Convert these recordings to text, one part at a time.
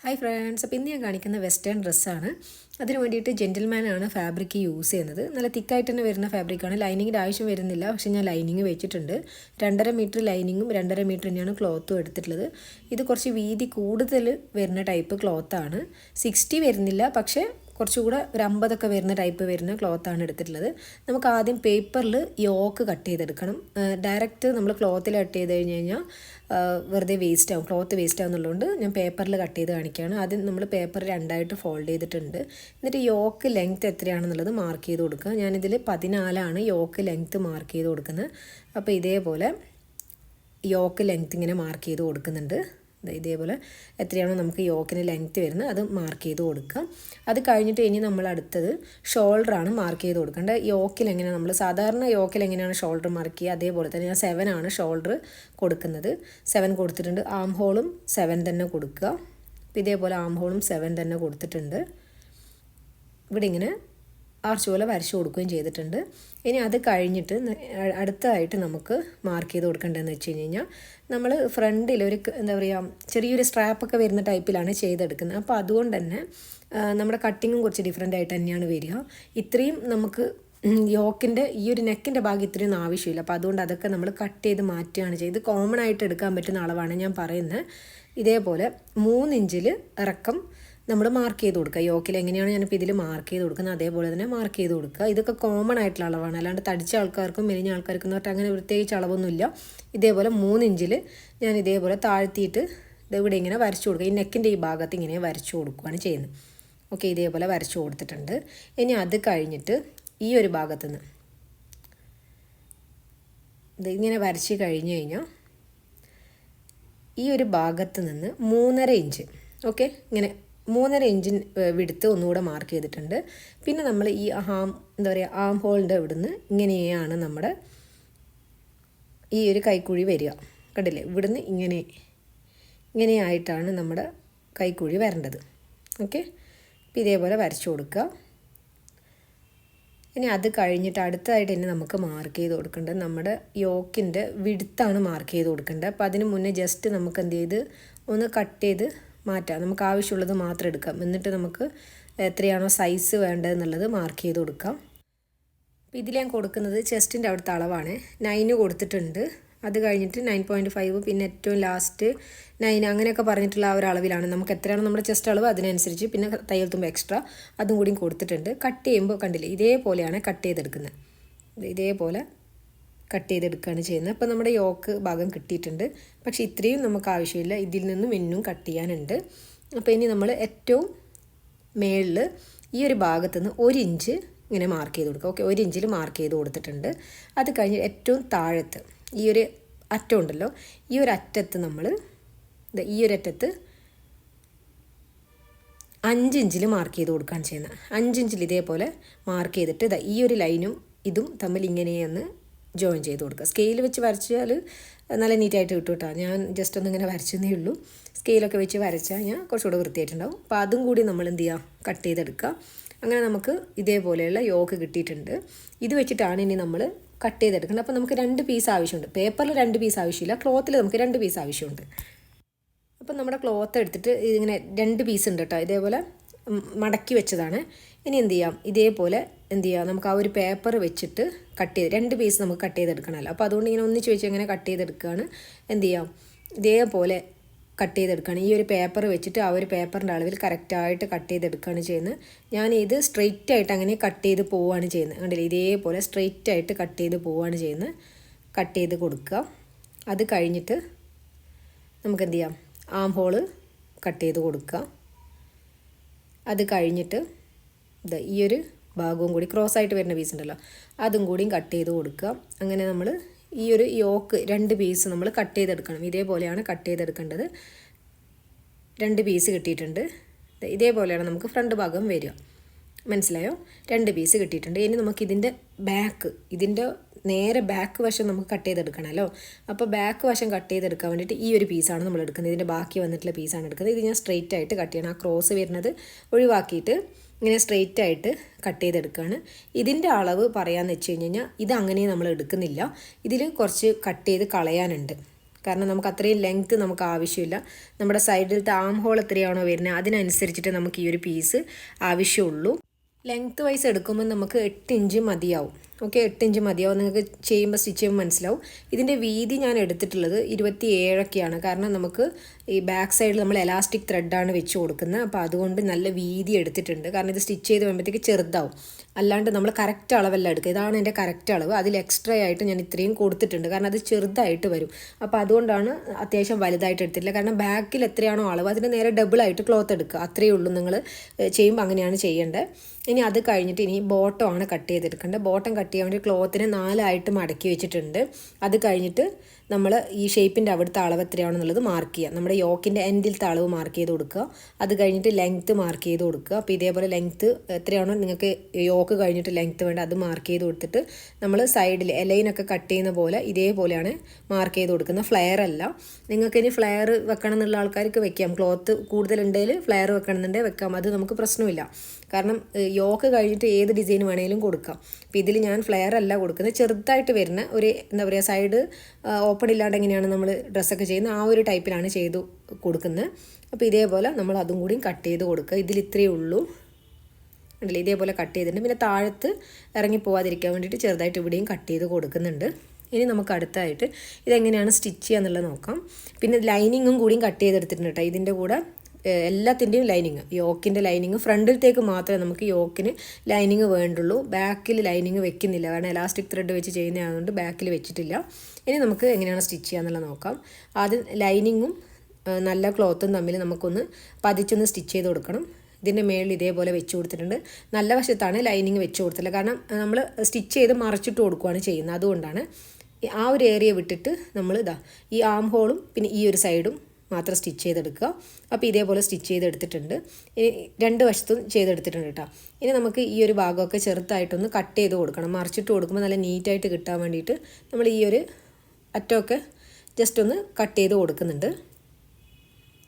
Hi friends, അപ്പോൾ ഇന്ന് ഞാൻ കാണിക്കുന്ന വെസ്റ്റേൺ ഡ്രസ്സാണ്. അതിന് വേണ്ടിയിട്ട് ജെൻറ്റിൽമാനാണ് ഫാബ്രിക് യൂസ് ചെയ്യുന്നത്. നല്ല തിക്കായിട്ട് തന്നെ വരുന്ന ഫാബ്രിക്കാണ്. ലൈനിങ്ങിൻ്റെ ആവശ്യം വരുന്നില്ല, പക്ഷേ ഞാൻ ലൈനിങ് വെച്ചിട്ടുണ്ട്. 2.5 മീറ്റർ ലൈനിങ്ങും 2.5 മീറ്റർ തന്നെയാണ് ക്ലോത്തും എടുത്തിട്ടുള്ളത്. ഇത് കുറച്ച് വീതി കൂടുതൽ വരുന്ന ടൈപ്പ് ക്ലോത്താണ്. 60 വരുന്നില്ല, പക്ഷേ കുറച്ചുകൂടെ ഒരു 50 വരുന്ന ടൈപ്പ് വരുന്ന ക്ലോത്താണ് എടുത്തിട്ടുള്ളത്. നമുക്ക് ആദ്യം പേപ്പറിൽ യോക്ക് കട്ട് ചെയ്തെടുക്കണം. ഡയറക്റ്റ് നമ്മൾ ക്ലോത്തിൽ കട്ട് ചെയ്ത് കഴിഞ്ഞാൽ വെറുതെ വേസ്റ്റ് ആവും, ക്ലോത്ത് വേസ്റ്റ് ആവുന്നുള്ളതുകൊണ്ട് ഞാൻ പേപ്പറിൽ കട്ട് ചെയ്ത് കാണിക്കുകയാണ്. ആദ്യം നമ്മൾ പേപ്പർ രണ്ടായിട്ട് ഫോൾഡ് ചെയ്തിട്ടുണ്ട്. എന്നിട്ട് യോക്ക് ലെങ്ത്ത് എത്രയാണെന്നുള്ളത് മാർക്ക് ചെയ്ത് കൊടുക്കുക. ഞാനിതിൽ 14 യോക്ക് ലെങ്ത്ത് മാർക്ക് ചെയ്ത് കൊടുക്കുന്നത്. അപ്പോൾ ഇതേപോലെ യോക്ക് ലെങ്ത്ത് ഇങ്ങനെ മാർക്ക് ചെയ്ത് കൊടുക്കുന്നുണ്ട്. ഇതേപോലെ എത്രയാണോ നമുക്ക് യോക്കിന് ലെങ്ത്ത് വരുന്നത് അത് മാർക്ക് ചെയ്ത് കൊടുക്കുക. അത് കഴിഞ്ഞിട്ട് ഇനി നമ്മൾ അടുത്തത് ഷോൾഡറാണ് മാർക്ക് ചെയ്ത് കൊടുക്കേണ്ടത്. യോക്കിൽ എങ്ങനെയാണ് നമ്മൾ സാധാരണ യോക്കിൽ എങ്ങനെയാണ് ഷോൾഡർ മാർക്ക് ചെയ്യുക, അതേപോലെ തന്നെ ഞാൻ 7 ഷോൾഡർ കൊടുക്കുന്നത്. 7 കൊടുത്തിട്ടുണ്ട്. ആം ഹോളും 7 തന്നെ കൊടുക്കുക. അപ്പോൾ ഇതേപോലെ ആം ഹോളും 7 തന്നെ കൊടുത്തിട്ടുണ്ട്. ഇവിടെ ഇങ്ങനെ ആർച്ച് പോലെ വരച്ചു കൊടുക്കുകയും ചെയ്തിട്ടുണ്ട്. ഇനി അത് കഴിഞ്ഞിട്ട് അടുത്തതായിട്ട് നമുക്ക് മാർക്ക് ചെയ്ത് കൊടുക്കേണ്ടതെന്ന് വെച്ച് കഴിഞ്ഞാൽ നമ്മൾ ഫ്രണ്ടിൽ ഒരു എന്താ പറയുക ചെറിയൊരു സ്ട്രാപ്പൊക്കെ വരുന്ന ടൈപ്പിലാണ് ചെയ്തെടുക്കുന്നത്. അപ്പോൾ അതുകൊണ്ട് തന്നെ നമ്മുടെ കട്ടിങ്ങും കുറച്ച് ഡിഫറെൻ്റ് ആയിട്ട് തന്നെയാണ് വരിക. ഇത്രയും നമുക്ക് യോക്കിൻ്റെ ഈ ഒരു നെക്കിൻ്റെ ഭാഗം ഇത്രയൊന്നും ആവശ്യമില്ല. അപ്പോൾ അതുകൊണ്ട് അതൊക്കെ നമ്മൾ കട്ട് ചെയ്ത് മാറ്റുകയാണ് ചെയ്ത്. കോമൺ ആയിട്ട് എടുക്കാൻ പറ്റുന്ന അളവാണ് ഞാൻ പറയുന്നത്. ഇതേപോലെ 3 ഇഞ്ചിൽ ഇറക്കം നമ്മൾ മാർക്ക് ചെയ്ത് കൊടുക്കുക. യോക്കിൽ എങ്ങനെയാണ് ഞാനിപ്പോൾ ഇതിൽ മാർക്ക് ചെയ്ത് കൊടുക്കുന്നത് അതേപോലെ തന്നെ മാർക്ക് ചെയ്ത് കൊടുക്കുക. ഇതൊക്കെ കോമൺ ആയിട്ടുള്ള അളവാണ്, അല്ലാണ്ട് തടിച്ച ആൾക്കാർക്കും മെലിഞ്ഞ ആൾക്കാർക്കും എന്ന് പറഞ്ഞാൽ അങ്ങനെ പ്രത്യേകിച്ച് അളവൊന്നുമില്ല. ഇതേപോലെ 3 ഇഞ്ചിൽ ഞാൻ ഇതേപോലെ താഴ്ത്തിയിട്ട് ഇവിടെ ഇങ്ങനെ വരച്ചു കൊടുക്കുക. ഈ നെക്കിൻ്റെ ഈ ഭാഗത്ത് ഇങ്ങനെ വരച്ചു കൊടുക്കുകയാണ് ചെയ്യുന്നത്. ഓക്കെ, ഇതേപോലെ വരച്ചു കൊടുത്തിട്ടുണ്ട്. ഇനി അത് കഴിഞ്ഞിട്ട് ഈ ഒരു ഭാഗത്തു നിന്ന് ഇതിങ്ങനെ വരച്ച് കഴിഞ്ഞ് കഴിഞ്ഞാൽ ഈ ഒരു ഭാഗത്ത് നിന്ന് 3.5 ഇഞ്ച് ഓക്കെ ഇങ്ങനെ 3.5 ഇഞ്ച് വിടുത്ത് ഒന്നുകൂടെ മാർക്ക് ചെയ്തിട്ടുണ്ട്. പിന്നെ നമ്മൾ ഈ എന്താ പറയുക ആം ഹോളിൻ്റെ ഇവിടുന്ന് ഇങ്ങനെയാണ് നമ്മുടെ ഈ ഒരു കൈക്കുഴി വരിക. കണ്ടില്ലേ, ഇവിടുന്ന് ഇങ്ങനെയായിട്ടാണ് നമ്മുടെ കൈക്കുഴി വരേണ്ടത്. ഓക്കെ, അപ്പോൾ ഇതേപോലെ വരച്ചു കൊടുക്കുക. ഇനി അത് കഴിഞ്ഞിട്ട് അടുത്തതായിട്ട് ഇനി നമുക്ക് മാർക്ക് ചെയ്ത് കൊടുക്കേണ്ടത് നമ്മുടെ യോക്കിൻ്റെ വിടുത്താണ് മാർക്ക് ചെയ്ത് കൊടുക്കേണ്ടത്. അപ്പോൾ അതിന് മുന്നേ ജസ്റ്റ് നമുക്ക് എന്ത് ചെയ്ത് ഒന്ന് കട്ട് ചെയ്ത് മാറ്റാം. നമുക്ക് ആവശ്യമുള്ളത് മാത്രം എടുക്കാം. എന്നിട്ട് നമുക്ക് എത്രയാണോ സൈസ് വേണ്ടതെന്നുള്ളത് മാർക്ക് ചെയ്ത് കൊടുക്കാം. അപ്പോൾ ഇതിൽ ഞാൻ കൊടുക്കുന്നത് ചെസ്റ്റിൻ്റെ അവിടുത്തെ അളവാണ്. 9 കൊടുത്തിട്ടുണ്ട്. അത് കഴിഞ്ഞിട്ട് 9.5 പിന്നെ ഏറ്റവും ലാസ്റ്റ് 9 അങ്ങനെയൊക്കെ പറഞ്ഞിട്ടുള്ള ആ ഒരു അളവിലാണ്. നമുക്ക് എത്രയാണോ നമ്മുടെ ചെസ്റ്റ് അളവ് അതിനനുസരിച്ച് പിന്നെ തയ്യൽ തുമ്പ് എക്സ്ട്രാ അതും കൂടിയും കൊടുത്തിട്ടുണ്ട്. കട്ട് ചെയ്യുമ്പോൾ കണ്ടില്ലേ ഇതേപോലെയാണ് കട്ട് ചെയ്തെടുക്കുന്നത്. ഇതേപോലെ കട്ട് ചെയ്തെടുക്കുകയാണ് ചെയ്യുന്നത്. അപ്പോൾ നമ്മുടെ യോക്ക് ഭാഗം കിട്ടിയിട്ടുണ്ട്. പക്ഷേ ഇത്രയും നമുക്ക് ആവശ്യമില്ല, ഇതിൽ നിന്നും ഇന്നും കട്ട് ചെയ്യാനുണ്ട്. അപ്പോൾ ഇനി നമ്മൾ ഏറ്റവും മേളിൽ ഈ ഒരു ഭാഗത്തു നിന്ന് 1 ഇഞ്ച് ഇങ്ങനെ മാർക്ക് ചെയ്ത് കൊടുക്കുക. ഓക്കെ, 1 ഇഞ്ചിൽ മാർക്ക് ചെയ്ത് കൊടുത്തിട്ടുണ്ട്. അത് കഴിഞ്ഞ് ഏറ്റവും താഴത്ത് ഈ ഒരു അറ്റം ഉണ്ടല്ലോ, ഈ ഒരു അറ്റത്ത് നമ്മൾ ഈ ഒരു അറ്റത്ത് 5 ഇഞ്ചിൽ മാർക്ക് ചെയ്ത് കൊടുക്കുകയാണ് ചെയ്യുന്നത്. 5 ഇഞ്ചിൽ ഇതേപോലെ മാർക്ക് ചെയ്തിട്ട് ഈ ഒരു ലൈനും ഇതും തമ്മിൽ ഇങ്ങനെയൊന്ന് ജോയിൻ ചെയ്ത് കൊടുക്കുക. സ്കെയിൽ വെച്ച് വരച്ചാൽ നല്ല നീറ്റായിട്ട് കിട്ടും കേട്ടോ. ഞാൻ ജസ്റ്റ് ഒന്നിങ്ങനെ വരച്ചതേ ഉള്ളൂ. സ്കെയിലൊക്കെ വെച്ച് വരച്ചാൽ ഞാൻ കുറച്ചുകൂടെ വൃത്തിയായിട്ടുണ്ടാവും. അപ്പോൾ അതും കൂടി നമ്മൾ എന്ത് ചെയ്യുക, കട്ട് ചെയ്തെടുക്കുക. അങ്ങനെ നമുക്ക് ഇതേപോലെയുള്ള യോക്ക് കിട്ടിയിട്ടുണ്ട്. ഇത് വെച്ചിട്ടാണ് ഇനി നമ്മൾ കട്ട് ചെയ്തെടുക്കുന്നത്. അപ്പോൾ നമുക്ക് 2 പീസ് ആവശ്യമുണ്ട്. പേപ്പറിൽ 2 പീസ് ആവശ്യമില്ല, ക്ലോത്തിൽ നമുക്ക് 2 പീസ് ആവശ്യമുണ്ട്. അപ്പം നമ്മുടെ ക്ലോത്ത് എടുത്തിട്ട് ഇതിങ്ങനെ 2 പീസ് ഉണ്ട് കേട്ടോ, ഇതേപോലെ മടക്കി വെച്ചതാണ്. ഇനി എന്ത് ചെയ്യാം, ഇതേപോലെ എന്ത് ചെയ്യുക, നമുക്ക് ആ ഒരു പേപ്പർ വെച്ചിട്ട് കട്ട് ചെയ്ത് 2 പീസ് നമുക്ക് കട്ട് ചെയ്തെടുക്കണമല്ലോ. അപ്പോൾ അതുകൊണ്ട് ഇങ്ങനെ ഒന്നിച്ച് വെച്ച് ഇങ്ങനെ കട്ട് ചെയ്തെടുക്കുകയാണ്. എന്ത് ചെയ്യാം, ഇതേപോലെ കട്ട് ചെയ്തെടുക്കുകയാണ്. ഈ ഒരു പേപ്പർ വെച്ചിട്ട് ആ ഒരു പേപ്പറിൻ്റെ അളവിൽ കറക്റ്റായിട്ട് കട്ട് ചെയ്തെടുക്കുകയാണ് ചെയ്യുന്നത്. ഞാൻ ഇത് സ്ട്രെയിറ്റ് ആയിട്ട് അങ്ങനെ കട്ട് ചെയ്ത് പോവുകയാണ് ചെയ്യുന്നത്. കണ്ടില്ലേ, ഇതേപോലെ സ്ട്രെയിറ്റ് ആയിട്ട് കട്ട് ചെയ്ത് പോവുകയാണ് ചെയ്യുന്നത്. കട്ട് ചെയ്ത് കൊടുക്കുക. അത് കഴിഞ്ഞിട്ട് നമുക്ക് എന്ത് ചെയ്യാം, ആം ഹോള് കട്ട് ചെയ്ത് കൊടുക്കുക. അത് കഴിഞ്ഞിട്ട് ഈ ഒരു ഭാഗവും കൂടി ക്രോസ് ആയിട്ട് വരുന്ന പീസ് ഉണ്ടല്ലോ അതും കൂടിയും കട്ട് ചെയ്ത് കൊടുക്കുക. അങ്ങനെ നമ്മൾ ഈ ഒരു യോക്ക് 2 പീസ് നമ്മൾ കട്ട് ചെയ്തെടുക്കണം. ഇതേപോലെയാണ് കട്ട് ചെയ്തെടുക്കേണ്ടത്. 2 പീസ് കിട്ടിയിട്ടുണ്ട്. ഇതേപോലെയാണ് നമുക്ക് ഫ്രണ്ട് ഭാഗം വരിക. മനസ്സിലായോ? 2 പീസ് കിട്ടിയിട്ടുണ്ട്. ഇനി നമുക്ക് ഇതിൻ്റെ നേരെ ബാക്ക് വശം നമുക്ക് കട്ട് ചെയ്തെടുക്കണമല്ലോ. അപ്പോൾ ബാക്ക് വശം കട്ട് ചെയ്തെടുക്കാൻ വേണ്ടിയിട്ട് ഈ ഒരു പീസാണ് നമ്മൾ എടുക്കുന്നത്. ഇതിൻ്റെ ബാക്കി വന്നിട്ടുള്ള പീസാണ് എടുക്കുന്നത്. ഇത് ഞാൻ സ്ട്രെയിറ്റ് ആയിട്ട് കട്ട് ചെയ്യണം. ആ ക്രോസ് വരുന്നത് ഒഴിവാക്കിയിട്ട് ഇങ്ങനെ സ്ട്രെയിറ്റ് ആയിട്ട് കട്ട് ചെയ്തെടുക്കുകയാണ്. ഇതിൻ്റെ അളവ് പറയാമെന്ന് വെച്ച് കഴിഞ്ഞാൽ ഇത് അങ്ങനെ നമ്മൾ എടുക്കുന്നില്ല. ഇതിൽ കുറച്ച് കട്ട് ചെയ്ത് കളയാനുണ്ട്. കാരണം നമുക്ക് അത്രയും ലെങ്ത്ത് നമുക്ക് ആവശ്യമില്ല. നമ്മുടെ സൈഡിലത്തെ ആം ഹോൾ എത്രയാണോ വരുന്നത് അതിനനുസരിച്ചിട്ട് നമുക്ക് ഈ ഒരു പീസ് ആവശ്യമുള്ളൂ. ലെങ്ത്ത് വൈസ് എടുക്കുമ്പോൾ നമുക്ക് 8 ഇഞ്ച് മതിയാവും. ഓക്കെ, 8 ഇഞ്ച് മതിയാവും. നിങ്ങൾക്ക് ചെയ്യുമ്പോൾ സ്റ്റിച്ച് ചെയ്യുമ്പോൾ മനസ്സിലാവും. ഇതിൻ്റെ വീതി ഞാൻ എടുത്തിട്ടുള്ളത് 27 കാരണം നമുക്ക് ഈ ബാക്ക് സൈഡിൽ നമ്മൾ എലാസ്റ്റിക് ത്രെഡാണ് വെച്ച് കൊടുക്കുന്നത്. അപ്പോൾ അതുകൊണ്ട് നല്ല വീതി എടുത്തിട്ടുണ്ട്. കാരണം ഇത് സ്റ്റിച്ച് ചെയ്ത് വരുമ്പോഴത്തേക്ക് ചെറുതാവും. അല്ലാണ്ട് നമ്മൾ കറക്റ്റ് അളവല്ല എടുക്കുക. ഇതാണ് എൻ്റെ കറക്റ്റ് അളവ്. അതിൽ എക്സ്ട്രാ ആയിട്ട് ഞാൻ ഇത്രയും കൊടുത്തിട്ടുണ്ട്. കാരണം അത് ചെറുതായിട്ട് വരും. അപ്പോൾ അതുകൊണ്ടാണ് അത്യാവശ്യം വലുതായിട്ട് എടുത്തിട്ടില്ല. കാരണം ബാക്കിൽ എത്രയാണോ അളവ് അതിന് നേരെ ഡബിളായിട്ട് ക്ലോത്ത് എടുക്കുക. അത്രയേ ഉള്ളൂ. നിങ്ങൾ ചെയ്യുമ്പോൾ അങ്ങനെയാണ് ചെയ്യേണ്ടത്. ഇനി അത് കഴിഞ്ഞിട്ട് ഇനി ബോട്ടമാണ് കട്ട് ചെയ്തെടുക്കേണ്ടത്. ബോട്ടം കട്ട് ചെയ്യാൻ വേണ്ടി ക്ലോത്തിനെ 4 മടക്കി വെച്ചിട്ടുണ്ട്. അത് കഴിഞ്ഞിട്ട് നമ്മൾ ഈ ഷേപ്പിൻ്റെ അവിടുത്തെ അളവ് എത്രയാണെന്നുള്ളത് മാർക്ക് ചെയ്യുക. നമ്മുടെ യോക്കിൻ്റെ എൻഡിലത്തെ അളവ് മാർക്ക് ചെയ്ത് കൊടുക്കുക. അത് കഴിഞ്ഞിട്ട് ലെങ്ത്ത് മാർക്ക് ചെയ്ത് കൊടുക്കുക. അപ്പോൾ ഇതേപോലെ ലെങ്ത്ത് എത്രയാണോ നിങ്ങൾക്ക് യോക്ക് കഴിഞ്ഞിട്ട് ലെങ്ത്ത് വേണ്ട അത് മാർക്ക് ചെയ്ത് കൊടുത്തിട്ട് നമ്മൾ സൈഡിൽ എലൈനൊക്കെ കട്ട് ചെയ്യുന്ന പോലെ ഇതേപോലെയാണ് മാർക്ക് ചെയ്ത് കൊടുക്കുന്നത്. ഫ്ലെയർ അല്ല. നിങ്ങൾക്ക് ഇനി ഫ്ലെയർ വെക്കണം എന്നുള്ള ആൾക്കാർക്ക് വെക്കാം. ക്ലോത്ത് കൂടുതലുണ്ടെങ്കിൽ ഫ്ലെയർ വെക്കണമെന്നുണ്ടെങ്കിൽ വെക്കാം. അത് നമുക്ക് പ്രശ്നമില്ല. കാരണം യോക്ക് കഴിഞ്ഞിട്ട് ഏത് ഡിസൈൻ വേണമെങ്കിലും കൊടുക്കാം. അപ്പോൾ ഇതിൽ ഞാൻ ഫ്ലെയർ അല്ല കൊടുക്കുന്നത്. ചെറുതായിട്ട് വരുന്ന ഒരു എന്താ പറയുക സൈഡ് ഓപ്പൺ ഇല്ലാണ്ട് എങ്ങനെയാണ് നമ്മൾ ഡ്രസ്സൊക്കെ ചെയ്യുന്നത് ആ ഒരു ടൈപ്പിലാണ് ചെയ്ത് കൊടുക്കുന്നത്. അപ്പോൾ ഇതേപോലെ നമ്മൾ അതും കൂടിയും കട്ട് ചെയ്ത് കൊടുക്കുക. ഇതിൽ ഇത്രയേ ഉള്ളൂ. ഉണ്ടല്ലേ, ഇതേപോലെ കട്ട് ചെയ്തിട്ടുണ്ട്. പിന്നെ താഴത്ത് ഇറങ്ങി പോകാതിരിക്കാൻ വേണ്ടിയിട്ട് ചെറുതായിട്ട് ഇവിടെയും കട്ട് ചെയ്ത് കൊടുക്കുന്നുണ്ട്. ഇനി നമുക്ക് അടുത്തായിട്ട് ഇതെങ്ങനെയാണ് സ്റ്റിച്ച് ചെയ്യുക എന്നുള്ളത് നോക്കാം. പിന്നെ ലൈനിങ്ങും കൂടിയും കട്ട് ചെയ്തെടുത്തിട്ടുണ്ട് കേട്ടോ. ഇതിൻ്റെ കൂടെ എല്ലാത്തിൻ്റെയും ലൈനിങ്, യോക്കിൻ്റെ ലൈനിങ് ഫ്രണ്ടിലത്തേക്ക് മാത്രമേ നമുക്ക് യോക്കിന് ലൈനിങ് വേണ്ടുള്ളൂ. ബാക്കിൽ ലൈനിങ് വെക്കുന്നില്ല. കാരണം എലാസ്റ്റിക് ത്രെഡ് വെച്ച് ചെയ്യുന്നതായതുകൊണ്ട് ബാക്കിൽ വെച്ചിട്ടില്ല. ഇനി നമുക്ക് എങ്ങനെയാണ് സ്റ്റിച്ച് ചെയ്യുക എന്നുള്ളത് നോക്കാം. ആദ്യം ലൈനിങ്ങും നല്ല ക്ലോത്തും തമ്മിൽ നമുക്കൊന്ന് പതിച്ചൊന്ന് സ്റ്റിച്ച് ചെയ്ത് കൊടുക്കണം. ഇതിൻ്റെ മേളിൽ ഇതേപോലെ വെച്ച് കൊടുത്തിട്ടുണ്ട്. നല്ല വശത്താണ് ലൈനിങ് വെച്ച് കൊടുത്തില്ല. കാരണം നമ്മൾ സ്റ്റിച്ച് ചെയ്ത് മറച്ചിട്ട് കൊടുക്കുകയാണ് ചെയ്യുന്നത്. അതുകൊണ്ടാണ് ആ ഒരു ഏരിയ വിട്ടിട്ട് നമ്മൾ ഈ ആം ഹോളും പിന്നെ ഈ ഒരു സൈഡും മാത്രം സ്റ്റിച്ച് ചെയ്തെടുക്കുക. അപ്പോൾ ഇതേപോലെ സ്റ്റിച്ച് ചെയ്തെടുത്തിട്ടുണ്ട്. ഇനി 2 വശത്തും ചെയ്തെടുത്തിട്ടുണ്ട് കേട്ടോ. ഇനി നമുക്ക് ഈ ഒരു ഭാഗമൊക്കെ ചെറുതായിട്ടൊന്ന് കട്ട് ചെയ്ത് കൊടുക്കണം. മറിച്ചിട്ട് കൊടുക്കുമ്പോൾ നല്ല നീറ്റായിട്ട് കിട്ടാൻ വേണ്ടിയിട്ട് നമ്മൾ ഈ ഒരു അറ്റമൊക്കെ ജസ്റ്റ് ഒന്ന് കട്ട് ചെയ്ത് കൊടുക്കുന്നുണ്ട്.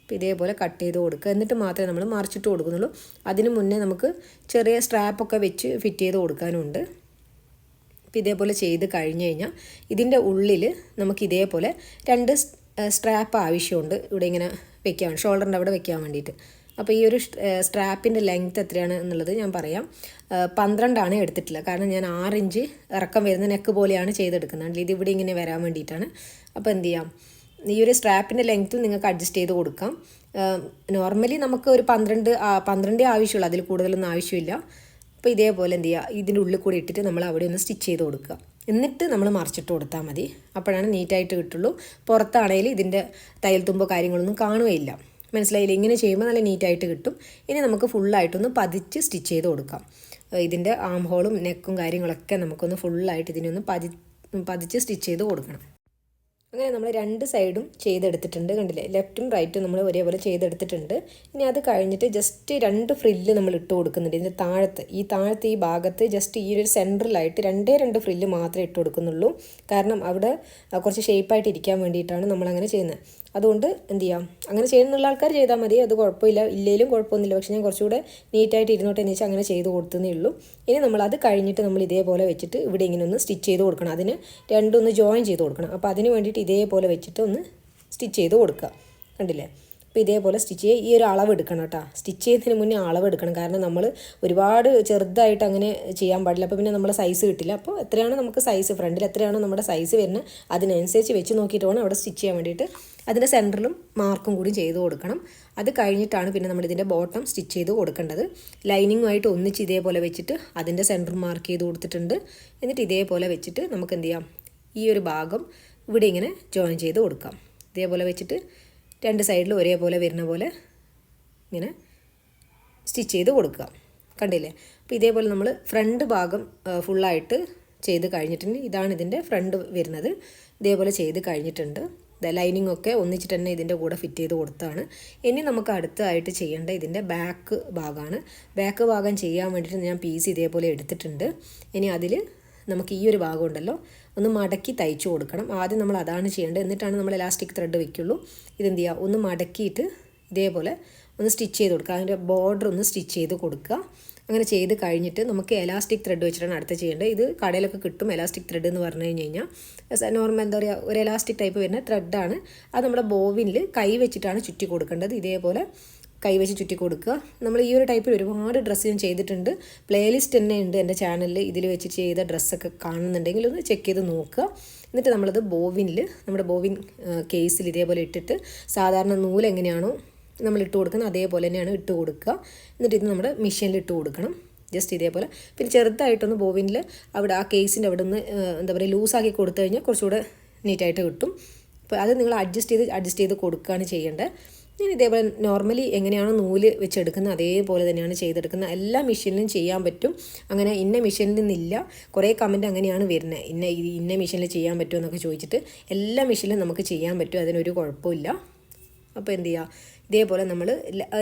അപ്പോൾ ഇതേപോലെ കട്ട് ചെയ്ത് കൊടുക്കുക. എന്നിട്ട് മാത്രമേ നമ്മൾ മറിച്ചിട്ട് കൊടുക്കുന്നുള്ളൂ. അതിന് മുന്നേ നമുക്ക് ചെറിയ സ്ട്രാപ്പൊക്കെ വെച്ച് ഫിറ്റ് ചെയ്ത് കൊടുക്കാനുണ്ട്. അപ്പോൾ ഇതേപോലെ ചെയ്ത് കഴിഞ്ഞ് കഴിഞ്ഞാൽ ഇതിൻ്റെ ഉള്ളിൽ നമുക്ക് ഇതേപോലെ 2 സ്ട്രാപ്പ് ആവശ്യമുണ്ട്. ഇവിടെ ഇങ്ങനെ വെക്കാൻ ഷോൾഡറിൻ്റെ അവിടെ വെക്കാൻ വേണ്ടിയിട്ട്. അപ്പോൾ ഈ ഒരു സ്ട്രാപ്പിൻ്റെ ലെങ്ത്ത് എത്രയാണ് എന്നുള്ളത് ഞാൻ പറയാം. 12 എടുത്തിട്ടില്ല. കാരണം ഞാൻ 6 ഇഞ്ച് ഇറക്കം വരുന്ന നെക്ക് പോലെയാണ് ചെയ്തെടുക്കുന്നത്. ഇത് ഇവിടെ ഇങ്ങനെ വരാൻ വേണ്ടിയിട്ടാണ്. അപ്പോൾ എന്ത് ചെയ്യാം, ഈ ഒരു സ്ട്രാപ്പിൻ്റെ ലെങ്ത്തും നിങ്ങൾക്ക് അഡ്ജസ്റ്റ് ചെയ്ത് കൊടുക്കാം. നോർമലി നമുക്ക് ഒരു 12 ആവശ്യമുള്ളൂ. അതിൽ കൂടുതലൊന്നും ആവശ്യമില്ല. അപ്പോൾ ഇതേപോലെ എന്ത് ചെയ്യുക, ഇതിൻ്റെ ഉള്ളിൽ കൂടി ഇട്ടിട്ട് നമ്മൾ അവിടെ ഒന്ന് സ്റ്റിച്ച് ചെയ്ത് കൊടുക്കുക. എന്നിട്ട് നമ്മൾ മറിച്ചിട്ട് കൊടുത്താൽ മതി. അപ്പോഴാണ് നീറ്റായിട്ട് കിട്ടുള്ളൂ. പുറത്താണെങ്കിൽ ഇതിൻ്റെ തയ്യൽ തുമ്പോ കാര്യങ്ങളൊന്നും കാണുകയില്ല. മനസ്സിലായില്ല? ഇങ്ങനെ ചെയ്യുമ്പോൾ നല്ല നീറ്റായിട്ട് കിട്ടും. ഇനി നമുക്ക് ഫുള്ളായിട്ടൊന്ന് പതിച്ച് സ്റ്റിച്ച് ചെയ്ത് കൊടുക്കാം. ഇതിൻ്റെ ആം ഹോളും നെക്കും കാര്യങ്ങളൊക്കെ നമുക്കൊന്ന് ഫുള്ളായിട്ട് ഇതിനൊന്ന് പതിച്ച് സ്റ്റിച്ച് ചെയ്ത് കൊടുക്കണം. അങ്ങനെ നമ്മൾ 2 സൈഡും ചെയ്തെടുത്തിട്ടുണ്ട്. കണ്ടില്ലേ, ലെഫ്റ്റും റൈറ്റും നമ്മൾ ഒരേപോലെ ചെയ്തെടുത്തിട്ടുണ്ട്. ഇനി അത് കഴിഞ്ഞിട്ട് ജസ്റ്റ് 2 ഫ്രില്ല് നമ്മൾ ഇട്ട് കൊടുക്കുന്നുണ്ട്. ഇതിൻ്റെ താഴത്ത് ഈ ഭാഗത്ത് ജസ്റ്റ് ഈ ഒരു സെൻറ്ററിലായിട്ട് 2 ഫ്രില്ല് മാത്രമേ ഇട്ട് കൊടുക്കുന്നുള്ളൂ. കാരണം അവിടെ കുറച്ച് ഷേപ്പായിട്ട് ഇരിക്കാൻ വേണ്ടിയിട്ടാണ് നമ്മളങ്ങനെ ചെയ്യുന്നത്. അതുകൊണ്ട് എന്ത് ചെയ്യാം, അങ്ങനെ ചെയ്യുന്നുള്ള ആൾക്കാർ ചെയ്താൽ മതി. അത് കുഴപ്പമില്ല, ഇല്ലെങ്കിലും കുഴപ്പമൊന്നുമില്ല. പക്ഷേ ഞാൻ കുറച്ചുകൂടെ നീറ്റായിട്ട് ഇരുന്നോട്ടെ എന്ന് വെച്ചാൽ അങ്ങനെ ചെയ്ത് കൊടുത്തതേ ഉള്ളൂ. ഇനി നമ്മൾ അത് കഴിഞ്ഞിട്ട് നമ്മൾ ഇതേപോലെ വെച്ചിട്ട് ഇവിടെ ഇങ്ങനെ ഒന്ന് സ്റ്റിച്ച് ചെയ്ത് കൊടുക്കണം. അതിന് 2 ഒന്ന് ജോയിൻ ചെയ്ത് കൊടുക്കണം. അപ്പോൾ അതിന് വേണ്ടിയിട്ട് ഇതേപോലെ വെച്ചിട്ട് ഒന്ന് സ്റ്റിച്ച് ചെയ്ത് കൊടുക്കുക. കണ്ടില്ലേ? അപ്പോൾ ഇതേപോലെ സ്റ്റിച്ച് ചെയ്യുക. ഈ ഒരു അളവ് എടുക്കണം കേട്ടോ. സ്റ്റിച്ച് ചെയ്യുന്നതിന് മുന്നേ അളവ് എടുക്കണം. കാരണം നമ്മൾ ഒരുപാട് ചെറുതായിട്ട് അങ്ങനെ ചെയ്യാൻ പാടില്ല. അപ്പോൾ പിന്നെ നമ്മുടെ സൈസ് കിട്ടില്ല. അപ്പോൾ എത്രയാണ് നമുക്ക് സൈസ്, ഫ്രണ്ടിൽ എത്രയാണോ നമ്മുടെ സൈസ് വരുന്നത് അതിനനുസരിച്ച് വെച്ച് നോക്കിയിട്ട് വേണം അവിടെ സ്റ്റിച്ച് ചെയ്യാൻ വേണ്ടിയിട്ട്. അതിൻ്റെ സെൻറ്ററിലും മാർക്കും കൂടി ചെയ്ത് കൊടുക്കണം. അത് കഴിഞ്ഞിട്ടാണ് പിന്നെ നമ്മളിതിൻ്റെ ബോട്ടം സ്റ്റിച്ച് ചെയ്ത് കൊടുക്കേണ്ടത്. ലൈനിങ്ങുമായിട്ട് ഒന്നിച്ച് ഇതേപോലെ വെച്ചിട്ട് അതിൻ്റെ സെൻറ്റർ മാർക്ക് ചെയ്ത് കൊടുത്തിട്ടുണ്ട്. എന്നിട്ട് ഇതേപോലെ വെച്ചിട്ട് നമുക്ക് എന്ത് ചെയ്യാം, ഈ ഒരു ഭാഗം ഇവിടെ ഇങ്ങനെ ജോയിൻ ചെയ്ത് കൊടുക്കാം. ഇതേപോലെ വെച്ചിട്ട് 2 സൈഡിലും ഒരേപോലെ വരുന്ന പോലെ ഇങ്ങനെ സ്റ്റിച്ച് ചെയ്ത് കൊടുക്കുക. കണ്ടില്ലേ? അപ്പോൾ ഇതേപോലെ നമ്മൾ ഫ്രണ്ട് ഭാഗം ഫുള്ളായിട്ട് ചെയ്ത് കഴിഞ്ഞിട്ടുണ്ട്. ഇതാണ് ഇതിൻ്റെ ഫ്രണ്ട് വരുന്നത്. ഇതേപോലെ ചെയ്ത് കഴിഞ്ഞിട്ടുണ്ട്. ലൈനിങ് ഒക്കെ ഒന്നിച്ചിട്ട് തന്നെ ഇതിൻ്റെ കൂടെ ഫിറ്റ് ചെയ്ത് കൊടുത്താണ്. ഇനി നമുക്ക് അടുത്തായിട്ട് ചെയ്യേണ്ട ഇതിൻ്റെ ബാക്ക് ഭാഗമാണ്. ബാക്ക് ഭാഗം ചെയ്യാൻ വേണ്ടിയിട്ട് ഞാൻ പീസ് ഇതേപോലെ എടുത്തിട്ടുണ്ട്. ഇനി അതിൽ നമുക്ക് ഈ ഒരു ഭാഗം ഉണ്ടല്ലോ ഒന്ന് മടക്കി തയ്ച്ചു കൊടുക്കണം. ആദ്യം നമ്മൾ അതാണ് ചെയ്യേണ്ടത്. എന്നിട്ടാണ് നമ്മൾ എലാസ്റ്റിക് ത്രെഡ് വയ്ക്കുള്ളൂ. ഇതെന്ത് ചെയ്യുക, ഒന്ന് മടക്കിയിട്ട് ഇതേപോലെ ഒന്ന് സ്റ്റിച്ച് ചെയ്ത് കൊടുക്കുക. അതിൻ്റെ ബോർഡർ ഒന്ന് സ്റ്റിച്ച് ചെയ്ത് കൊടുക്കുക. അങ്ങനെ ചെയ്ത് കഴിഞ്ഞിട്ട് നമുക്ക് എലാസ്റ്റിക് ത്രെഡ് വെച്ചിട്ടാണ് അടുത്ത് ചെയ്യേണ്ടത്. ഇത് കടയിലൊക്കെ കിട്ടും എലാസ്റ്റിക് ത്രെഡ് എന്ന് പറഞ്ഞു കഴിഞ്ഞാൽ. നോർമൽ എന്താ പറയുക, ഒരു എലാസ്റ്റിക് ടൈപ്പ് വരുന്ന ത്രെഡാണ്. അത് നമ്മുടെ ബോബിനിൽ കൈ വെച്ചിട്ടാണ് ചുറ്റി കൊടുക്കേണ്ടത്. ഇതേപോലെ കൈ വെച്ച് ചുറ്റി കൊടുക്കുക. നമ്മൾ ഈ ഒരു ടൈപ്പിൽ ഒരുപാട് ഡ്രസ്സ് ഞാൻ ചെയ്തിട്ടുണ്ട്. പ്ലേലിസ്റ്റ് തന്നെ ഉണ്ട് എൻ്റെ ചാനലിൽ. ഇതിൽ വെച്ച് ചെയ്ത ഡ്രസ്സൊക്കെ കാണുന്നുണ്ടെങ്കിൽ ഒന്ന് ചെക്ക് ചെയ്ത് നോക്കുക. എന്നിട്ട് നമ്മളത് ബോബിനിൽ, നമ്മുടെ ബോബിൻ കേസിൽ ഇതേപോലെ ഇട്ടിട്ട് സാധാരണ നൂല് എങ്ങനെയാണോ നമ്മൾ ഇട്ട് കൊടുക്കുന്നത് അതേപോലെ തന്നെയാണ് ഇട്ട് കൊടുക്കുക. എന്നിട്ട് ഇത് നമ്മുടെ മെഷീനിൽ ഇട്ട് കൊടുക്കണം. ജസ്റ്റ് ഇതേപോലെ. പിന്നെ ചെറുതായിട്ടൊന്ന് ബോബിനിൽ അവിടെ ആ കേസിൻ്റെ അവിടെ നിന്ന് എന്താ പറയുക ലൂസാക്കി കൊടുത്തു കഴിഞ്ഞാൽ കുറച്ചുകൂടെ നീറ്റായിട്ട് കിട്ടും. അപ്പോൾ അത് നിങ്ങൾ അഡ്ജസ്റ്റ് ചെയ്ത് കൊടുക്കുകയാണ് ചെയ്യേണ്ടത്. ഞാൻ ഇതേപോലെ നോർമലി എങ്ങനെയാണോ നൂല് വെച്ചെടുക്കുന്നത് അതേപോലെ തന്നെയാണ് ചെയ്തെടുക്കുന്നത്. എല്ലാ മെഷീനിലും ചെയ്യാൻ പറ്റും. അങ്ങനെ ഇന്ന മെഷീനിൽ നിന്നില്ല. കുറേ കമൻറ്റ് അങ്ങനെയാണ് വരുന്നത്, ഇന്ന മെഷീനിൽ ചെയ്യാൻ പറ്റുമോ എന്നൊക്കെ ചോദിച്ചിട്ട്. എല്ലാ മെഷീനിലും നമുക്ക് ചെയ്യാൻ പറ്റും, അതിനൊരു കുഴപ്പമില്ല. അപ്പോൾ എന്ത് ചെയ്യുക, ഇതേപോലെ നമ്മൾ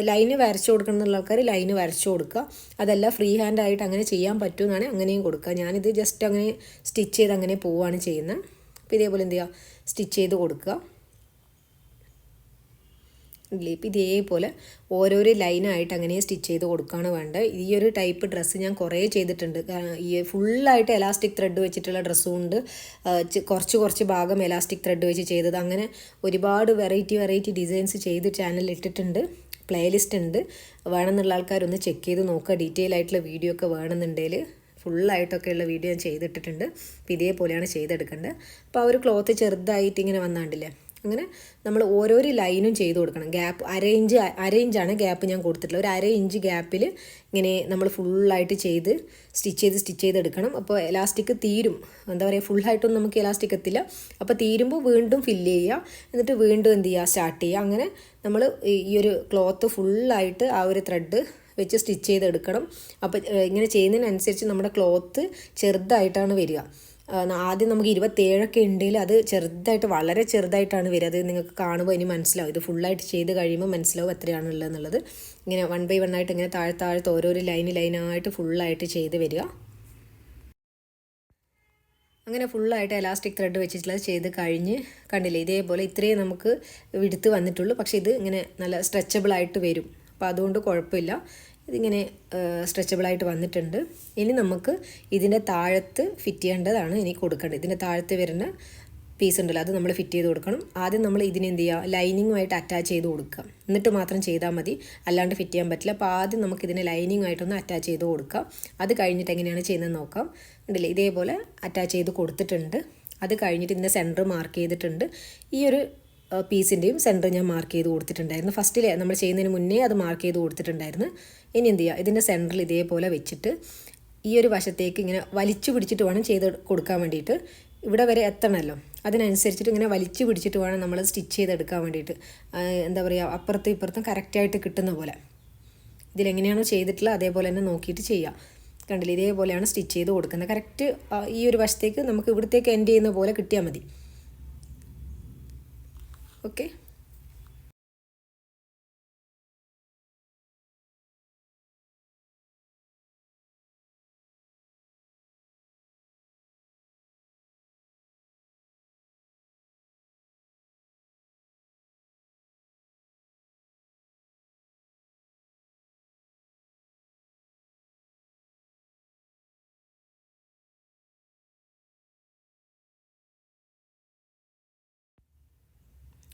ലൈന് വരച്ചു കൊടുക്കണമെന്നുള്ള ആൾക്കാർ ലൈന് വരച്ചു കൊടുക്കുക. അതല്ല ഫ്രീ ഹാൻഡായിട്ട് അങ്ങനെ ചെയ്യാൻ പറ്റുമെന്നാണ് അങ്ങനെയും കൊടുക്കുക. ഞാനിത് ജസ്റ്റ് അങ്ങനെ സ്റ്റിച്ച് ചെയ്ത് അങ്ങനെ പോവുകയാണ് ചെയ്യുന്നത്. അപ്പോൾ ഇതേപോലെ എന്ത് ചെയ്യുക, സ്റ്റിച്ച് ചെയ്ത് കൊടുക്കുക. ഇപ്പം ഇതേപോലെ ഓരോരോ ലൈനായിട്ട് അങ്ങനെ സ്റ്റിച്ച് ചെയ്ത് കൊടുക്കുകയാണ് വേണ്ടത്. ഈ ഒരു ടൈപ്പ് ഡ്രസ്സ് ഞാൻ കുറേ ചെയ്തിട്ടുണ്ട്. ഈ ഫുള്ളായിട്ട് എലാസ്റ്റിക് ത്രെഡ് വെച്ചിട്ടുള്ള ഡ്രസ്സും ഉണ്ട്, കുറച്ച് ഭാഗം എലാസ്റ്റിക് ത്രെഡ് വെച്ച് ചെയ്തത്. അങ്ങനെ ഒരുപാട് വെറൈറ്റി ഡിസൈൻസ് ചെയ്ത് ചാനലിൽ ഇട്ടിട്ടുണ്ട്. പ്ലേലിസ്റ്റ് ഉണ്ട്, വേണമെന്നുള്ള ആൾക്കാരൊന്ന് ചെക്ക് ചെയ്ത് നോക്കുക. ഡീറ്റെയിൽ ആയിട്ടുള്ള വീഡിയോ ഒക്കെ വേണമെന്നുണ്ടെങ്കിൽ ഫുള്ളായിട്ടൊക്കെയുള്ള വീഡിയോ ഞാൻ ചെയ്തിട്ടിട്ടുണ്ട്. അപ്പോൾ ഇതേപോലെയാണ് ചെയ്തെടുക്കേണ്ടത്. അപ്പോൾ ആ ഒരു ക്ലോത്ത് ചെറുതായിട്ട് ഇങ്ങനെ വന്നാണ്ടില്ലേ, അങ്ങനെ നമ്മൾ ഓരോരോ ലൈനും ചെയ്ത് കൊടുക്കണം. ഗ്യാപ്പ് അര ഇഞ്ചാണ് ഗ്യാപ്പ് ഞാൻ കൊടുത്തിട്ടുള്ളത്. ഒരു അര ഇഞ്ച് ഗ്യാപ്പിൽ ഇങ്ങനെ നമ്മൾ ഫുള്ളായിട്ട് സ്റ്റിച്ച് ചെയ്തെടുക്കണം. അപ്പോൾ എലാസ്റ്റിക് തീരും, എന്താ പറയുക, ഫുള്ളായിട്ടൊന്നും നമുക്ക് എലാസ്റ്റിക് എത്തില്ല. അപ്പോൾ തീരുമ്പോൾ വീണ്ടും ഫില്ല് ചെയ്യുക, എന്നിട്ട് വീണ്ടും എന്ത് ചെയ്യുക, സ്റ്റാർട്ട് ചെയ്യുക. അങ്ങനെ നമ്മൾ ഈ ഒരു ക്ലോത്ത് ഫുള്ളായിട്ട് ആ ഒരു ത്രെഡ് വെച്ച് സ്റ്റിച്ച് ചെയ്തെടുക്കണം. അപ്പോൾ ഇങ്ങനെ ചെയ്യുന്നതിനനുസരിച്ച് നമ്മുടെ ക്ലോത്ത് ചെറുതായിട്ടാണ് വരിക. ആദ്യം നമുക്ക് 27 ഉണ്ടെങ്കിൽ അത് ചെറുതായിട്ട്, വളരെ ചെറുതായിട്ടാണ് വരിക. അത് നിങ്ങൾക്ക് കാണുമ്പോൾ ഇനി മനസ്സിലാവും. ഇത് ഫുള്ളായിട്ട് ചെയ്ത് കഴിയുമ്പോൾ മനസ്സിലാവും എത്രയാണുള്ളത് എന്നുള്ളത്. ഇങ്ങനെ 1 by 1 ആയിട്ട് ഇങ്ങനെ താഴത്ത് ഓരോരോ ലൈനായിട്ട് ഫുള്ളായിട്ട് ചെയ്ത് വരിക. അങ്ങനെ ഫുള്ളായിട്ട് എലാസ്റ്റിക് ത്രെഡ് വെച്ചിട്ടുള്ളത് ചെയ്ത് കഴിഞ്ഞ് കണ്ടില്ലേ, ഇതേപോലെ ഇത്രയും നമുക്ക് വിടുത്ത് വന്നിട്ടുള്ളൂ. പക്ഷേ ഇത് ഇങ്ങനെ നല്ല സ്ട്രെച്ചബിളായിട്ട് വരും. അപ്പോൾ അതുകൊണ്ട് കുഴപ്പമില്ല. ഇതിങ്ങനെ സ്ട്രെച്ചബിളായിട്ട് വന്നിട്ടുണ്ട്. ഇനി നമുക്ക് ഇതിൻ്റെ താഴത്ത് ഫിറ്റ് ചെയ്യേണ്ടതാണ് ഇനി കൊടുക്കേണ്ടത്. ഇതിൻ്റെ താഴത്ത് വരുന്ന പീസ് ഉണ്ടല്ലോ, അത് നമ്മൾ ഫിറ്റ് ചെയ്ത് കൊടുക്കണം. ആദ്യം നമ്മൾ ഇതിനെന്ത് ചെയ്യുക, ലൈനിങ്ങുമായിട്ട് അറ്റാച്ച് ചെയ്ത് കൊടുക്കുക. എന്നിട്ട് മാത്രം ചെയ്താൽ മതി, അല്ലാണ്ട് ഫിറ്റ് ചെയ്യാൻ പറ്റില്ല. അപ്പോൾ ആദ്യം നമുക്കിതിനെ ലൈനിങ്ങുമായിട്ടൊന്ന് അറ്റാച്ച് ചെയ്ത് കൊടുക്കാം. അത് കഴിഞ്ഞിട്ട് എങ്ങനെയാണ് ചെയ്യുന്നത് നോക്കാം. ഉണ്ടല്ലേ, ഇതേപോലെ അറ്റാച്ച് ചെയ്ത് കൊടുത്തിട്ടുണ്ട്. അത് കഴിഞ്ഞിട്ട് ഇതിൻ്റെ സെൻറ്റർ മാർക്ക് ചെയ്തിട്ടുണ്ട്. ഈ ഒരു പീസിൻ്റെയും സെൻറ്റർ ഞാൻ മാർക്ക് ചെയ്ത് കൊടുത്തിട്ടുണ്ടായിരുന്നു. ഫസ്റ്റിൽ നമ്മൾ ചെയ്യുന്നതിന് മുന്നേ അത് മാർക്ക് ചെയ്ത് കൊടുത്തിട്ടുണ്ടായിരുന്നു. ഇനി എന്ത് ചെയ്യുക, ഇതിൻ്റെ സെൻറ്ററിൽ ഇതേപോലെ വെച്ചിട്ട് ഈ ഒരു വശത്തേക്ക് ഇങ്ങനെ വലിച്ചു പിടിച്ചിട്ട് വേണം ചെയ്ത് കൊടുക്കാൻ വേണ്ടിയിട്ട്. ഇവിടെ വരെ എത്തണമല്ലോ, അതിനനുസരിച്ചിട്ട് ഇങ്ങനെ വലിച്ചു പിടിച്ചിട്ട് വേണം നമ്മൾ സ്റ്റിച്ച് ചെയ്തെടുക്കാൻ വേണ്ടിയിട്ട്. എന്താ പറയുക, അപ്പുറത്തും ഇപ്പുറത്തും കറക്റ്റായിട്ട് കിട്ടുന്ന പോലെ. ഇതിലെങ്ങനെയാണോ ചെയ്തിട്ടുള്ളത് അതേപോലെ തന്നെ നോക്കിയിട്ട് ചെയ്യുക. കണ്ടില്ല, ഇതേപോലെയാണ് സ്റ്റിച്ച് ചെയ്ത് കൊടുക്കുന്നത്. കറക്റ്റ് ഈ ഒരു വശത്തേക്ക് നമുക്ക് ഇവിടത്തേക്ക് എൻഡ് ചെയ്യുന്ന പോലെ കിട്ടിയാൽ മതി. ഓക്കെ,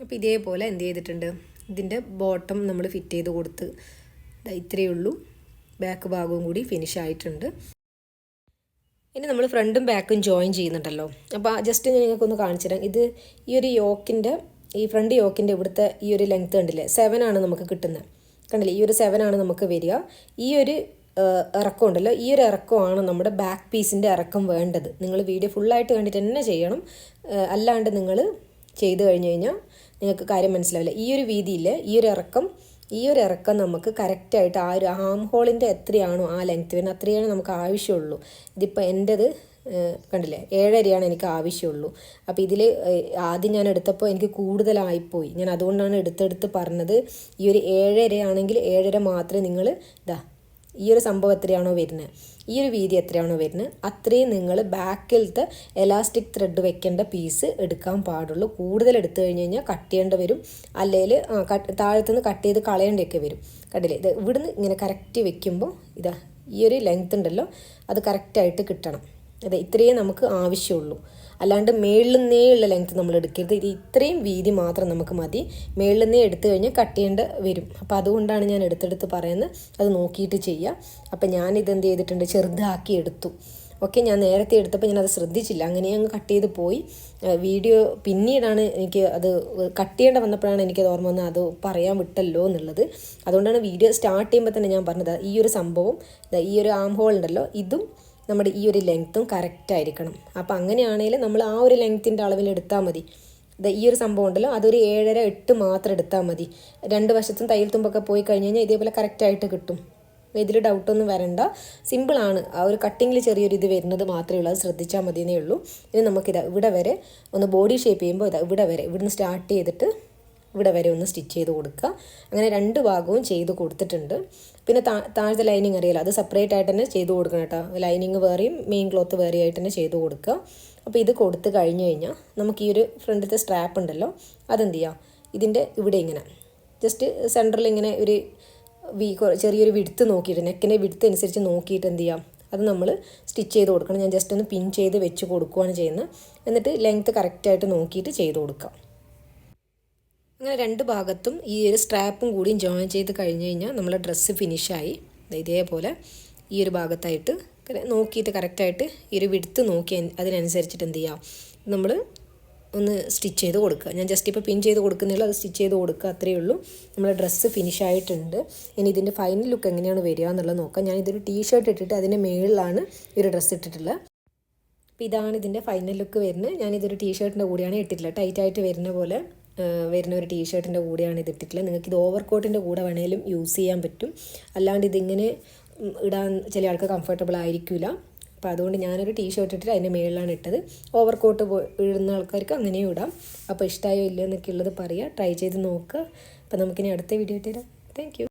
അപ്പോൾ ഇതേപോലെ എന്ത് ചെയ്തിട്ടുണ്ട്, ഇതിൻ്റെ ബോട്ടം നമ്മൾ ഫിറ്റ് ചെയ്ത് കൊടുത്ത് ഇത്രയേ ഉള്ളൂ. ബാക്ക് ഭാഗവും കൂടി ഫിനിഷ് ആയിട്ടുണ്ട്. ഇനി നമ്മൾ ഫ്രണ്ടും ബാക്കും ജോയിൻ ചെയ്യുന്നുണ്ടല്ലോ. അപ്പോൾ ജസ്റ്റ് ഞാൻ നിങ്ങൾക്കൊന്ന് കാണിച്ചു തരാം. ഇത് ഈ ഒരു ഈ ഫ്രണ്ട് യോക്കിൻ്റെ ഇവിടുത്തെ ഈ ഒരു ലെങ്ത്ത് കണ്ടില്ലേ, 7 ആണ് നമുക്ക് കിട്ടുന്നത്. കണ്ടില്ലേ, ഈ ഒരു 7 ആണ് നമുക്ക് വരിക. ഈ ഒരു ഇറക്കം ഉണ്ടല്ലോ, ഈ ഒരു ഇറക്കമാണ് നമ്മുടെ ബാക്ക് പീസിൻ്റെ ഇറക്കം വേണ്ടത്. നിങ്ങൾ വീഡിയോ ഫുള്ളായിട്ട് കണ്ടിട്ട് തന്നെ ചെയ്യണം, അല്ലാണ്ട് നിങ്ങൾ ചെയ്ത് കഴിഞ്ഞ് കഴിഞ്ഞാൽ നിങ്ങൾക്ക് കാര്യം മനസ്സിലാവില്ല. ഈ ഒരു വീതിയിൽ ഈ ഒരു ഇറക്കം നമുക്ക് കറക്റ്റായിട്ട് ആ ഒരു ആം ഹോളിൻ്റെ എത്രയാണോ ആ ലെങ്ത്ത് വരുന്നത് അത്രയാണ് നമുക്ക് ആവശ്യമുള്ളൂ. ഇതിപ്പോൾ എൻ്റെത് കണ്ടില്ലേ 7.5 എനിക്ക് ആവശ്യമുള്ളൂ. അപ്പോൾ ഇതിൽ ആദ്യം ഞാൻ എടുത്തപ്പോൾ എനിക്ക് കൂടുതലായിപ്പോയി. ഞാൻ അതുകൊണ്ടാണ് എടുത്തെടുത്ത് പറഞ്ഞത്. ഈ ഒരു 7.5 ആണെങ്കിൽ 7.5 മാത്രമേ നിങ്ങൾ ഈ ഒരു സംഭവം എത്രയാണോ വരുന്നത്, ഈ ഒരു വീതി എത്രയാണോ വരുന്നത്, അത്രയും നിങ്ങൾ ബാക്കിലത്തെ എലാസ്റ്റിക് ത്രെഡ് വെക്കേണ്ട പീസ് എടുക്കാൻ പാടുള്ളൂ. കൂടുതൽ എടുത്തു കഴിഞ്ഞ് കഴിഞ്ഞാൽ കട്ട് ചെയ്യേണ്ടി വരും, അല്ലെങ്കിൽ താഴത്തുനിന്ന് കട്ട് ചെയ്ത് കളയേണ്ടിയൊക്കെ വരും. കണ്ടില്ലേ, ഇത് ഇവിടുന്ന് ഇങ്ങനെ കറക്റ്റ് വെക്കുമ്പോൾ ഇതാ ഈ ഒരു ലെങ്ത് ഉണ്ടല്ലോ അത് കറക്റ്റായിട്ട് കിട്ടണം. അതെ, ഇത്രയേ നമുക്ക് ആവശ്യമുള്ളൂ. അല്ലാണ്ട് മേളിൽ നിന്നേ ഉള്ള ലെങ്ത്ത് നമ്മൾ എടുക്കരുത്. ഇത് ഇത്രയും വീതി മാത്രം നമുക്ക് മതി. മേളിൽ നിന്നേ എടുത്തു കഴിഞ്ഞാൽ കട്ട് ചെയ്യേണ്ട വരും. അപ്പോൾ അതുകൊണ്ടാണ് ഞാൻ എടുത്തെടുത്ത് പറയുന്നത്, അത് നോക്കിയിട്ട് ചെയ്യുക. അപ്പോൾ ഞാനിതെന്ത് ചെയ്തിട്ടുണ്ട്, ചെറുതാക്കി എടുത്തു. ഓക്കെ, ഞാൻ നേരത്തെ എടുത്തപ്പോൾ ഞാനത് ശ്രദ്ധിച്ചില്ല, അങ്ങനെ അങ്ങ് കട്ട് ചെയ്ത് പോയി. വീഡിയോ പിന്നീടാണ് എനിക്ക് അത് കട്ട് ചെയ്യേണ്ട വന്നപ്പോഴാണ് എനിക്കത് ഓർമ്മ വന്നത്, അത് പറയാൻ വിട്ടല്ലോ എന്നുള്ളത്. അതുകൊണ്ടാണ് വീഡിയോ സ്റ്റാർട്ട് ചെയ്യുമ്പോൾ തന്നെ ഞാൻ പറഞ്ഞത്, ഈ ഒരു സംഭവം, ഈ ഒരു ആം ഹോൾ ഉണ്ടല്ലോ, ഇതും നമ്മുടെ ഈ ഒരു ലെങ്ത്തും കറക്റ്റ് ആയിരിക്കണം. അപ്പോൾ അങ്ങനെയാണെങ്കിൽ നമ്മൾ ആ ഒരു ലെങ്ത്തിൻ്റെ അളവിൽ എടുത്താൽ മതി. ഈ ഒരു സംഭവം ഉണ്ടല്ലോ, അതൊരു 7.5-8 മാത്രം എടുത്താൽ മതി. രണ്ട് വശത്തും തയ്യൽ തുമ്പൊക്കെ പോയി കഴിഞ്ഞ് കഴിഞ്ഞാൽ ഇതേപോലെ കറക്റ്റായിട്ട് കിട്ടും. ഇതിൽ ഡൗട്ടൊന്നും വരണ്ട, സിമ്പിളാണ്. ആ ഒരു കട്ടിങ്ങിൽ ചെറിയൊരു ഇത് വരുന്നത് മാത്രമേ ഉള്ളൂ, അത് ശ്രദ്ധിച്ചാൽ മതിയെന്നേ ഉള്ളൂ. ഇനി നമുക്കിതാ ഇവിടെ വരെ ഒന്ന് ബോഡി ഷേപ്പ് ചെയ്യുമ്പോൾ ഇതാ ഇവിടെ വരെ, ഇവിടുന്ന് സ്റ്റാർട്ട് ചെയ്തിട്ട് ഇവിടെ വരെ ഒന്ന് സ്റ്റിച്ച് ചെയ്ത് കൊടുക്കുക. അങ്ങനെ 2 ഭാഗവും ചെയ്ത് കൊടുത്തിട്ടുണ്ട്. പിന്നെ താഴത്തെ ലൈനിങ് അറിയാലോ, അത് സെപ്പറേറ്റ് ആയിട്ട് തന്നെ ചെയ്ത് കൊടുക്കണം കേട്ടോ. ലൈനിങ് വേറെയും മെയിൻ ക്ലോത്ത് വേറെ ആയിട്ട് തന്നെ ചെയ്ത് കൊടുക്കുക. അപ്പോൾ ഇത് കൊടുത്ത് കഴിഞ്ഞ് കഴിഞ്ഞാൽ നമുക്ക് ഈ ഒരു ഫ്രണ്ടിലത്തെ സ്ട്രാപ്പ് ഉണ്ടല്ലോ, അതെന്ത് ചെയ്യാം, ഇതിൻ്റെ ഇവിടെ ഇങ്ങനെ ജസ്റ്റ് സെൻറ്ററിൽ ഇങ്ങനെ ഒരു ചെറിയൊരു വിഡ്ത്ത് നോക്കിയിട്ട്, നെക്കിൻ്റെ വിഡ്ത്ത് അനുസരിച്ച് നോക്കിയിട്ട് എന്ത് ചെയ്യാം, അത് നമ്മൾ സ്റ്റിച്ച് ചെയ്ത് കൊടുക്കണം. ഞാൻ ജസ്റ്റ് ഒന്ന് പിൻ ചെയ്ത് വെച്ച് കൊടുക്കുകയാണ് ചെയ്യുന്നത്. എന്നിട്ട് ലെങ്ത്ത് കറക്റ്റായിട്ട് നോക്കിയിട്ട് ചെയ്ത് കൊടുക്കാം. അങ്ങനെ 2 ഭാഗത്തും ഈ ഒരു സ്ട്രാപ്പും കൂടിയും ജോയിൻ ചെയ്ത് കഴിഞ്ഞ് കഴിഞ്ഞാൽ നമ്മളെ ഡ്രസ്സ് ഫിനിഷായി. ഇതേപോലെ ഈ ഒരു ഭാഗത്തായിട്ട് നോക്കിയിട്ട് കറക്റ്റായിട്ട് ഈ ഒരു വിഡ്ത്ത് നോക്കി അതിനനുസരിച്ചിട്ട് എന്ത് ചെയ്യാം, നമ്മൾ ഒന്ന് സ്റ്റിച്ച് ചെയ്ത് കൊടുക്കുക. ഞാൻ ജസ്റ്റ് ഇപ്പോൾ പിൻ ചെയ്ത് കൊടുക്കുന്നില്ല, അത് സ്റ്റിച്ച് ചെയ്ത് കൊടുക്കുക, അത്രയേ ഉള്ളൂ. നമ്മളെ ഡ്രസ്സ് ഫിനിഷായിട്ടുണ്ട്. ഇനി ഇതിൻ്റെ ഫൈനൽ ലുക്ക് എങ്ങനെയാണ് വരിക എന്നുള്ളത് നോക്കാം. ഞാനിതൊരു ടീഷർട്ട് ഇട്ടിട്ട് അതിൻ്റെ മേളിലാണ് ഈ ഒരു ഡ്രസ്സ് ഇട്ടിട്ടുള്ളത്. അപ്പോൾ ഇതാണ് ഇതിൻ്റെ ഫൈനൽ ലുക്ക് വരുന്നത്. ഞാനിതൊരു ടീഷർട്ടിൻ്റെ കൂടെയാണ് ഇട്ടിട്ടില്ല, ടൈറ്റായിട്ട് വരുന്ന പോലെ വരുന്ന ഒരു ടീഷർട്ടിൻ്റെ കൂടെയാണ് ഇത് ഇട്ടിട്ടുള്ളത്. നിങ്ങൾക്കിത് ഓവർ കോട്ടിൻ്റെ കൂടെ വേണേലും യൂസ് ചെയ്യാൻ പറ്റും. അല്ലാണ്ട് ഇതിങ്ങനെ ഇടാൻ ചില ആൾക്ക് കംഫർട്ടബിൾ ആയിരിക്കില്ല. അപ്പോൾ അതുകൊണ്ട് ഞാനൊരു ടീഷർട്ട് ഇട്ടിട്ട് അതിൻ്റെ മേളിലാണ് ഇട്ടത്. ഓവർ കോട്ട് ഇടുന്ന ആൾക്കാർക്ക് അങ്ങനെയും ഇടാം. അപ്പോൾ ഇഷ്ടമായോ ഇല്ലയോ എന്നൊക്കെ ഉള്ളത് പറയുക, ട്രൈ ചെയ്ത് നോക്കുക. അപ്പോൾ നമുക്കിനി അടുത്ത വീഡിയോ ഇട്ട് തരാം. Thank you.